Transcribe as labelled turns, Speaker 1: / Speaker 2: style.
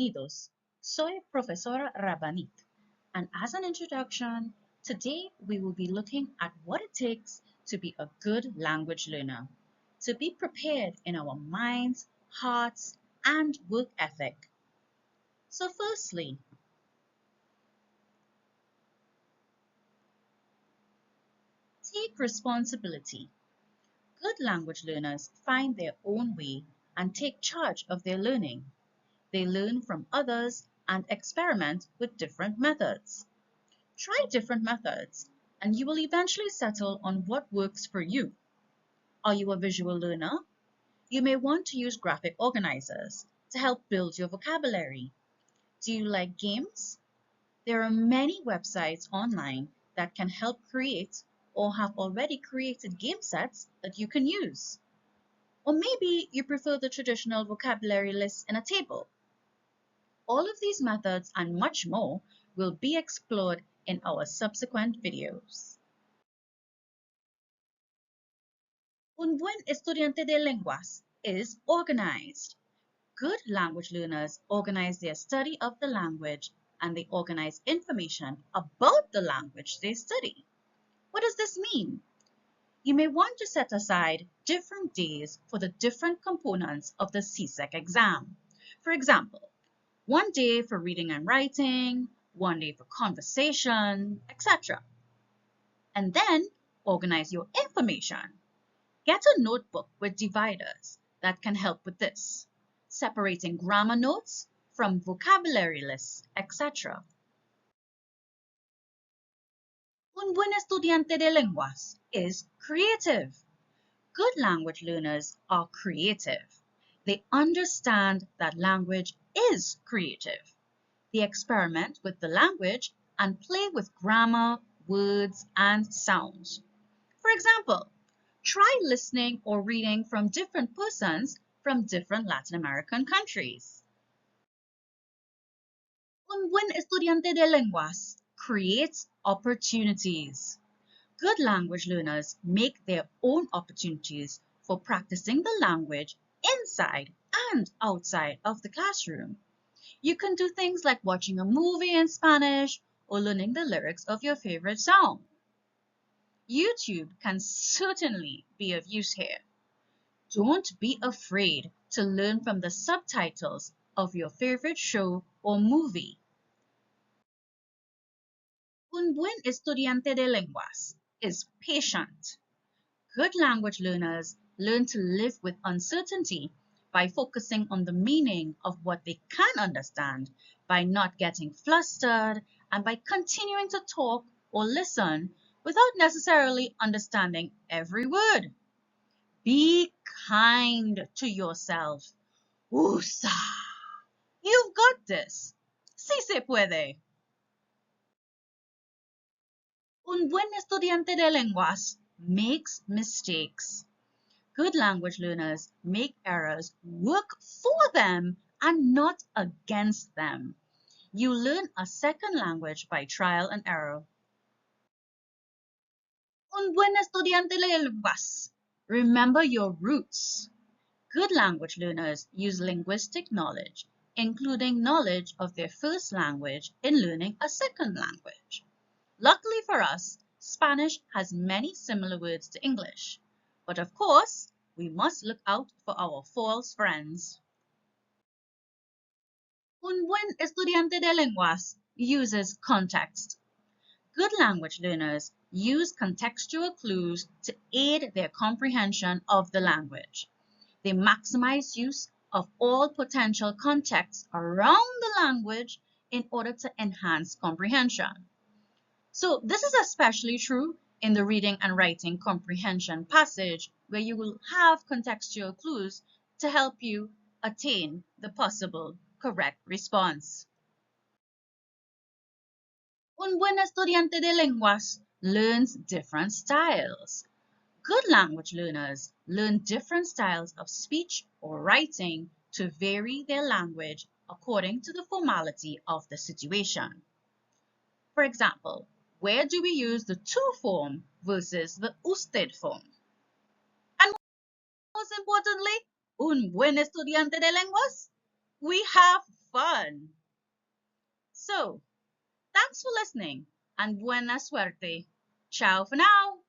Speaker 1: Bienvenidos. Soy Profesora Rabanit, and as an introduction, today we will be looking at what it takes to be a good language learner, to be prepared in our minds, hearts, and work ethic. So firstly, take responsibility. Good language learners find their own way and take charge of their learning. They learn from others and experiment with different methods. Try different methods and you will eventually settle on what works for you. Are you a visual learner? You may want to use graphic organizers to help build your vocabulary. Do you like games? There are many websites online that can help create or have already created game sets that you can use. Or maybe you prefer the traditional vocabulary list in a table. All of these methods and much more will be explored in our subsequent videos. Un buen estudiante de lenguas is organized. Good language learners organize their study of the language and they organize information about the language they study. What does this mean? You may want to set aside different days for the different components of the CSEC exam. For example, one day for reading and writing, one day for conversation, etc. And then organize your information. Get a notebook with dividers that can help with this, separating grammar notes from vocabulary lists, etc. Un buen estudiante de lenguas is creative. Good language learners are creative. They understand that language is creative. They experiment with the language and play with grammar, words, and sounds. For example, try listening or reading from different persons from different Latin American countries. Un buen estudiante de lenguas creates opportunities. Good language learners make their own opportunities for practicing the language inside and outside of the classroom. You can do things like watching a movie in Spanish or learning the lyrics of your favorite song. YouTube can certainly be of use here. Don't be afraid to learn from the subtitles of your favorite show or movie. Un buen estudiante de lenguas is patient. Good language learners learn to live with uncertainty by focusing on the meaning of what they can understand, by not getting flustered, and by continuing to talk or listen without necessarily understanding every word. Be kind to yourself. Usa! You've got this. Sí se puede. Un buen estudiante de lenguas makes mistakes. Good language learners make errors work for them and not against them. You learn a second language by trial and error. Un buen estudiante de lenguas. Remember your roots. Good language learners use linguistic knowledge, including knowledge of their first language, in learning a second language. Luckily for us, Spanish has many similar words to English. But of course, we must look out for our false friends. Un buen estudiante de lenguas uses context. Good language learners use contextual clues to aid their comprehension of the language. They maximize use of all potential contexts around the language in order to enhance comprehension. So this is especially true in the reading and writing comprehension passage, where you will have contextual clues to help you attain the possible correct response. Un buen estudiante de lenguas learns different styles. Good language learners learn different styles of speech or writing to vary their language according to the formality of the situation. For example, where do we use the tú form versus the usted form? And most importantly, un buen estudiante de lenguas, we have fun! So, thanks for listening and buena suerte. Ciao for now!